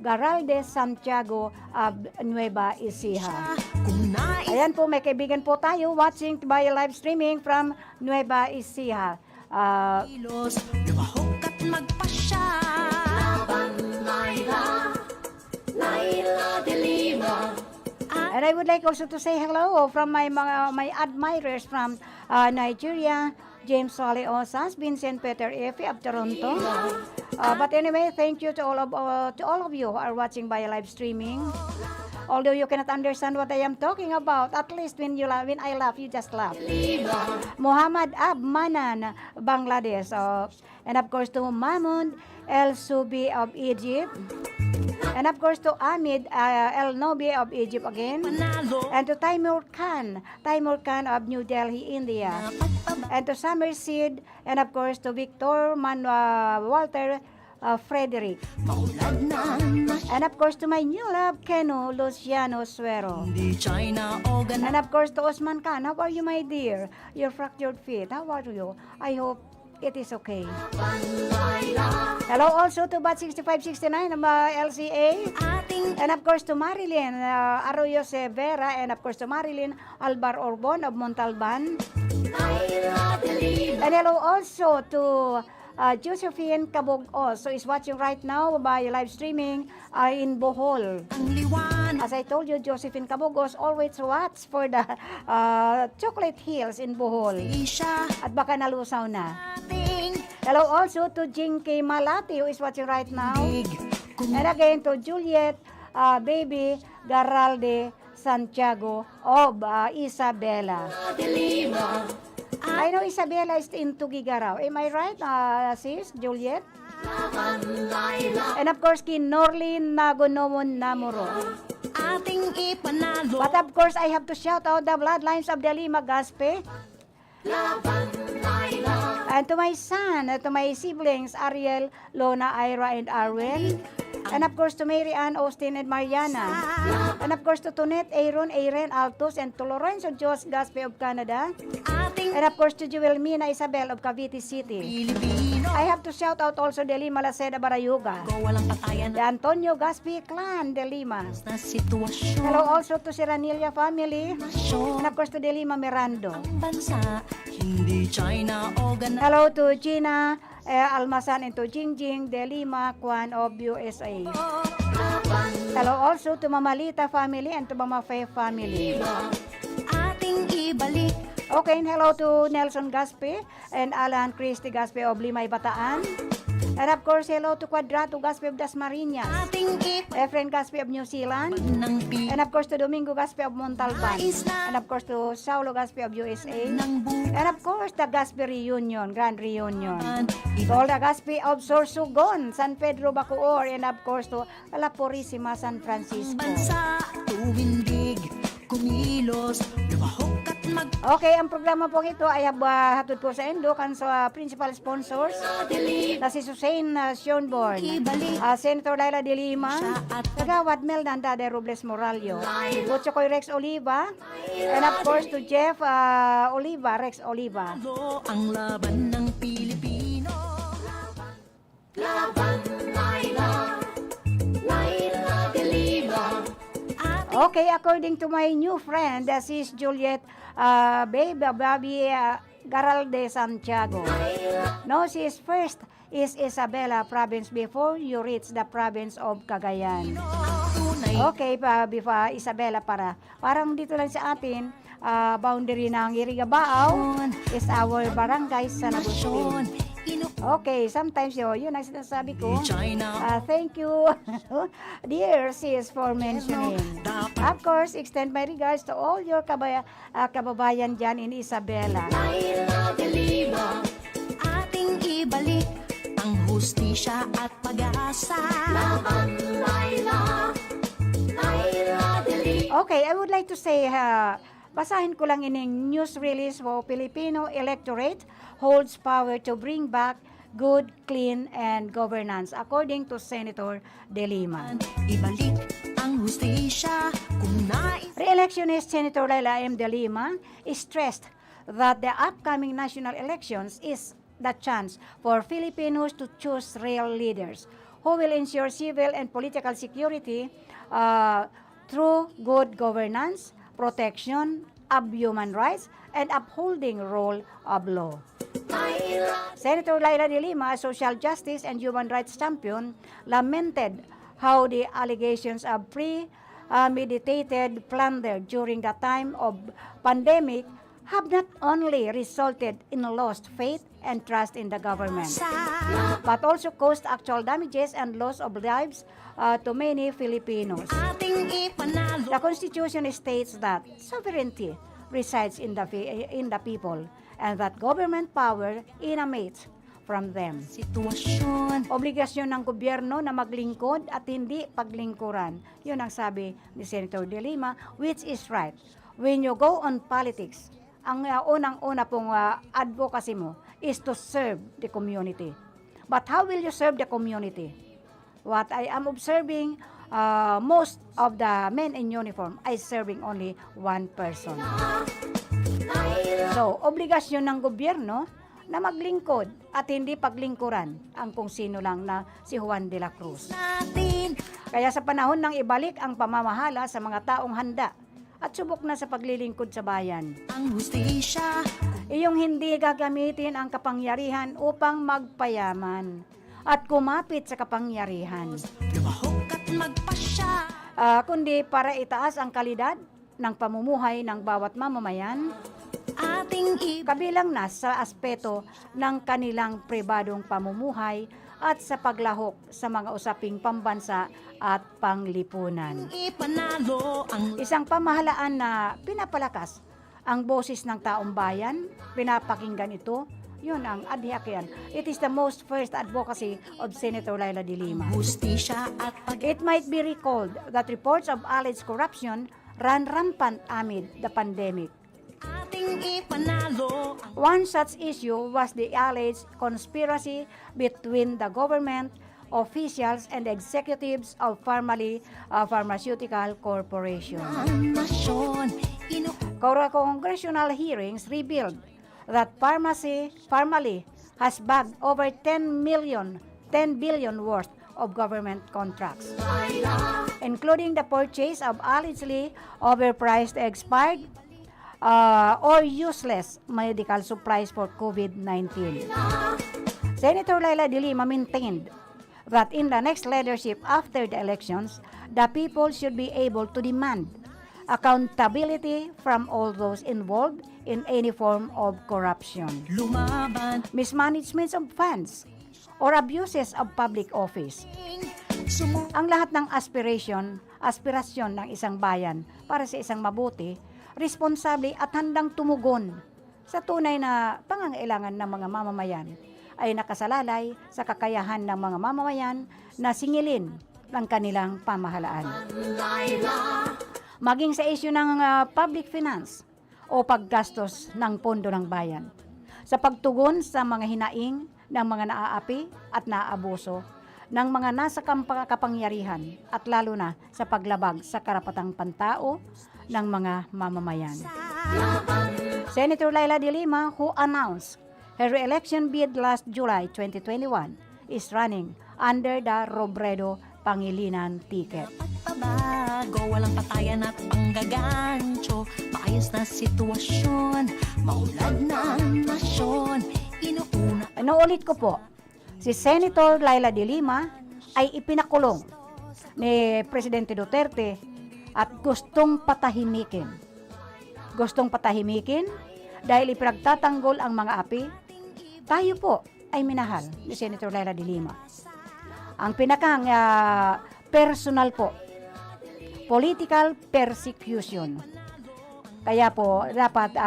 Garalde Santiago of Nueva Ecija. Ayan po, may kaibigan po tayo watching by live streaming from Nueva Ecija. Lumahok at magpasya. Laila de Lima. And I would like also to say hello from my admirers from Nigeria, James Sole Osas, Vincent Peter Efe of Toronto. But anyway, thank you to all of you who are watching by live streaming. Although you cannot understand what I am talking about, at least when I laugh, you just laugh. Muhammad Ab Manan, Bangladesh. And of course to Mahmoud El Subi of Egypt. And of course to Ahmed El Nobi of Egypt again. And to Taimur Khan of New Delhi, India. And to Summer Seed, and of course to Victor Walter Frederick. And of course to my new love, Keno Luciano Suero. And of course to Osman Khan, how are you, my dear? Your fractured feet, how are you? I hope it is okay. Hello also to Bat 6569 of LCA. And of course to Marilyn Arroyo Severa, and of course to Marilyn Albar Orbon of Montalban. And hello also to Josephine Cabog-Os, so is watching right now by live streaming in Bohol. As I told you, Josephine Cabog-Os always watch for the Chocolate Hills in Bohol. At baka nalusaw na. Hello also to Jinky Malati, who is watching right now. And again to Juliet Baby Garalde Santiago of Isabela. I know Isabela is in Tugigaraw. Am I right, sis, Juliet? And of course, kin Norlin Nagonomon Namuro. But of course, I have to shout out the bloodlines of the Lima Gaspe. And to my son, to my siblings, Ariel, Lona, Ira, and Arwen. And of course to Mary Ann, Austin, and Mariana. And of course to Tonet, Aaron, Altos, and to Lorenzo Jos Gaspe of Canada. And of course to Joelmina Isabel of Cavite City. I have to shout out also the Lima Laceda Barayuga. The Antonio Gaspe clan, the Lima. Hello also to Seranilia family. And of course to the Lima Mirando. Hello to Gina Almasan and to Jingjing de Lima Kwan of USA. Hello also to Mamalita family and to Mama Faye family. Okay, and hello to Nelson Gaspe and Alan Christy Gaspe of Limay Bataan. And of course, hello to Quadrato Gaspe of Dasmariñas, Efren Gaspe of New Zealand, and of course to Domingo Gaspe of Montalban, and of course to Saulo Gaspe of USA, and of course the Gaspe Reunion, Grand Reunion, to all the Gaspe of Sorsogon, San Pedro Bacoor, and of course to La Purísima San Francisco. Okay, ang programa po ito ay hatod po sa Indo kan sa principal sponsors na si Susain Schonborn, Senator Laila de Lima, Kagawad Mel Nandade Robles Moralio, Butchokoy Rex Oliva, and of course to Jeff Oliva, Rex Oliva. Ang laban ng Pilipino. Laban Laila, Laila de Lima. Okay, according to my new friend, sis Juliet Bobby Garalde Santiago. No, sis, first is Isabela province before you reach the province of Cagayan. Okay, before Isabela parang dito lang sa atin, boundary ng Irigabao is our barangay San Agustin. Okay, sometimes yun ang sinasabi ko. Thank you, dear sis, for mentioning. Of course, extend my regards to all your kababayan dyan in Isabela. Ating ibalik ang hustisya at pag-asa. Laban Laila, Laila de Lima. Okay, I would like to say, basahin ko lang ining news release for Filipino electorate holds power to bring back good, clean, and governance, according to Senator De Lima. Ibalik ang hustisya kung Re-electionist Senator Laila M. De Lima stressed that the upcoming national elections is the chance for Filipinos to choose real leaders who will ensure civil and political security through good governance, protection of human rights, and upholding rule of law. Senator Laila de Lima, a social justice and human rights champion, lamented how the allegations of premeditated plunder during the time of pandemic have not only resulted in lost faith and trust in the government, but also caused actual damages and loss of lives to many Filipinos. The Constitution states that sovereignty resides in the people, and that government power emanates from them. Sitwasyon. Obligasyon ng gobyerno na maglingkod at hindi paglingkuran. Yun ang sabi ni Senator De Lima, which is right. When you go on politics, ang unang-una pong advocacy mo is to serve the community. But how will you serve the community? What I am observing, most of the men in uniform ay serving only one person. So, obligasyon ng gobyerno na maglingkod at hindi paglingkuran ang kung sino lang na si Juan de la Cruz. Kaya sa panahon ng ibalik ang pamamahala sa mga taong handa at subok na sa paglilingkod sa bayan. Ang hustisya. Iyong hindi gagamitin ang kapangyarihan upang magpayaman at kumapit sa kapangyarihan. Lumahok at magpasya. Kundi para itaas ang kalidad ng pamumuhay ng bawat mamamayan, kabilang na sa aspeto ng kanilang pribadong pamumuhay at sa paglahok sa mga usaping pambansa at panglipunan. Ipanalo ang Isang pamahalaan na pinapalakas ang boses ng taong bayan, pinapakinggan ito, yun ang adhikayan. It is the most first advocacy of Senator Laila de Lima. hustisya at It might be recalled that reports of alleged corruption ran rampant amid the pandemic. ating ipanalo. One such issue was the alleged conspiracy between the government officials and executives of pharmaceutical corporation. Ang nasyon. Congressional hearings revealed that Pharmaly has bagged over 10 billion worth of government contracts, including the purchase of allegedly overpriced, expired, or useless medical supplies for COVID-19. Senator Laila de Lima maintained that in the next leadership after the elections, the people should be able to demand accountability from all those involved in any form of corruption, Lumaban. mismanagement of funds, or abuses of public office. Ang lahat ng aspirasyon ng isang bayan para sa isang mabuti, responsable at handang tumugon sa tunay na pangangailangan ng mga mamamayan ay nakasalalay sa kakayahan ng mga mamamayan na singilin ng kanilang pamahalaan. Maging sa isyu ng public finance o paggastos ng pondo ng bayan, sa pagtugon sa mga hinaing ng mga naaapi at naaabuso ng mga nasa kapangyarihan at lalo na sa paglabag sa karapatang pantao ng mga mamamayan. Senator Laila de Lima, who announced her re-election bid last July 2021, is running under the Robredo Pangilinan ticket. Pabago, walang patayan at panggagancho. Maayos na sitwasyon, maulad ng nasyon. Inuuna. Inuulit ko po, si Senator Laila de Lima ay ipinakulong ni Presidente Duterte at gustong patahimikin. Gustong patahimikin dahil ipinagtatanggol ang mga api. Tayo po ay minahal ni Senator Laila de Lima. Ang pinakang personal po, political persecution. Kaya po, dapat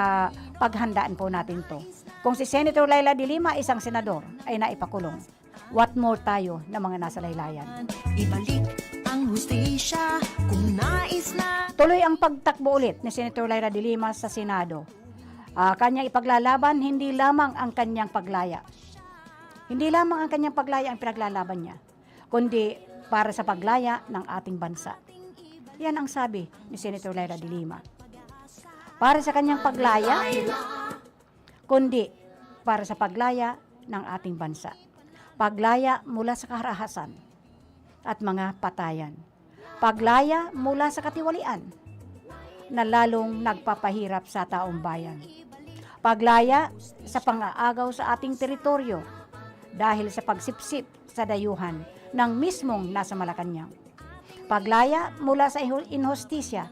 paghandaan po natin to. Kung si Senator Laila de Lima, isang senador, ay naipakulong, what more tayo na mga nasa laylayan? Ibalik ang hustisya kung nais na. Tuloy ang pagtakbo ulit ni Senator Laila de Lima sa Senado. Kanyang ipaglalaban, hindi lamang ang kanyang paglaya. Hindi lamang ang kanyang paglaya ang pinaglalaban niya, kundi para sa paglaya ng ating bansa. Yan ang sabi ni Senator Laila de Lima. Para sa kanyang paglaya, kundi para sa paglaya ng ating bansa. Paglaya mula sa karahasan at mga patayan. Paglaya mula sa katiwalian na lalong nagpapahirap sa taong bayan. Paglaya sa pang-aagaw sa ating teritoryo dahil sa pagsipsip sa dayuhan ng mismong nasa Malacanang. Paglaya mula sa inhustisya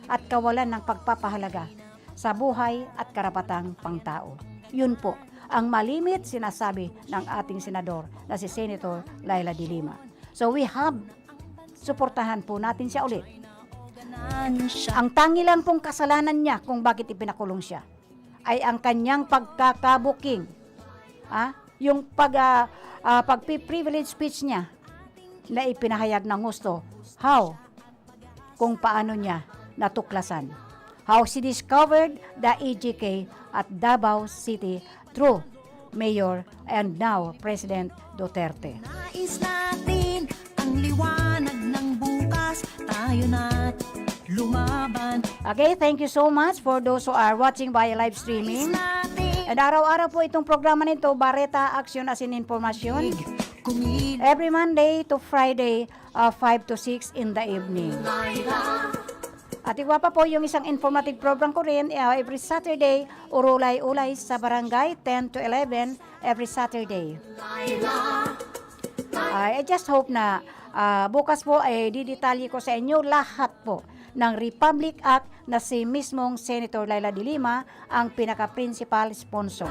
at kawalan ng pagpapahalaga sa buhay at karapatang pangtao. Yun po ang malimit sinasabi ng ating senador na si Senator Laila de Lima. So we have, suportahan po natin siya ulit. Ang tangi lang pong kasalanan niya kung bakit ipinakulong siya ay ang kanyang pagkakabuking yung pag-privilege speech niya na ipinahayag ng gusto. How? Kung paano niya natuklasan. How she discovered the EGK at Davao City through Mayor and now President Duterte. Nais natin ang liwanag ng bukas, tayo na't lumaban. Okay, thank you so much for those who are watching via live streaming. And araw-araw po itong programa nito, Bareta Action as in Informasyon. Every Monday to Friday, 5 to 6 in the evening. At iba pa po yung isang informative program ko rin every Saturday, Urulay-Ulay sa Barangay, 10 to 11 every Saturday. I just hope na bukas po ay didetalye ko sa inyo lahat po ng Republic Act na si mismong Senator Laila de Lima ang pinaka-principal sponsor.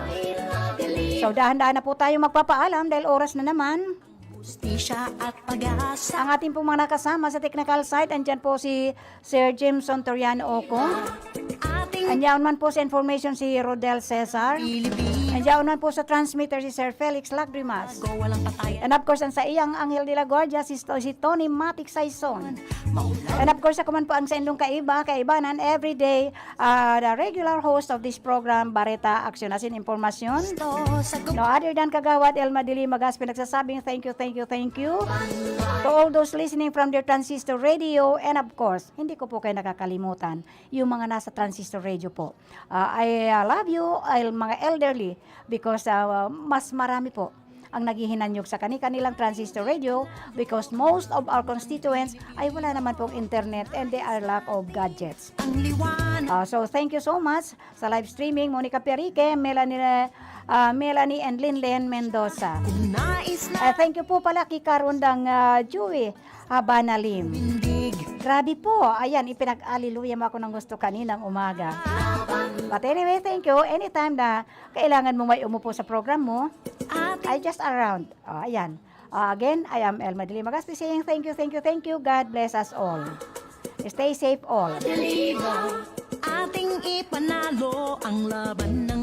So dahan-dahan na po tayo magpapaalam dahil oras na naman. Justisya at pag-asa. Ang ating pong mga nakasama sa technical side, andyan po si Sir Jameson Toriano Oco. Andyan man po sa information si Rodel Cesar. Andyan man po sa transmitter si Sir Felix Lagrimas. And of course, ang sa iyang Angel de la Guardia, si Tony Matic Saison. And of course, ako man po ang sa indong kaibanan, everyday, the regular host of this program, Bareta Action as in Informasyon. No other than Kagawad Elma Dili Magas, pinagsasabing thank you to all those listening from their transistor radio. And of course, hindi ko po kayo nakakalimutan, yung mga nasa transistor radio po. I love you, mga elderly, because mas marami po ang naghihinanyog sa kanilang transistor radio because most of our constituents ay wala naman pong internet and they are lack of gadgets. So thank you so much sa live streaming, Monica Perique, Melanie and Linlen Mendoza. Thank you po pala kay Karundang Joey Banalim. Grabe po, ayan, ipinag-aliluya mo ako ng gusto kaninang umaga. But anyway, thank you. Anytime na kailangan mo may umupo sa program mo, I just around. Ayan. Again, I am Elma Dili Magaspi saying thank you. God bless us all. Stay safe all. Ating ipanalo ang laban ng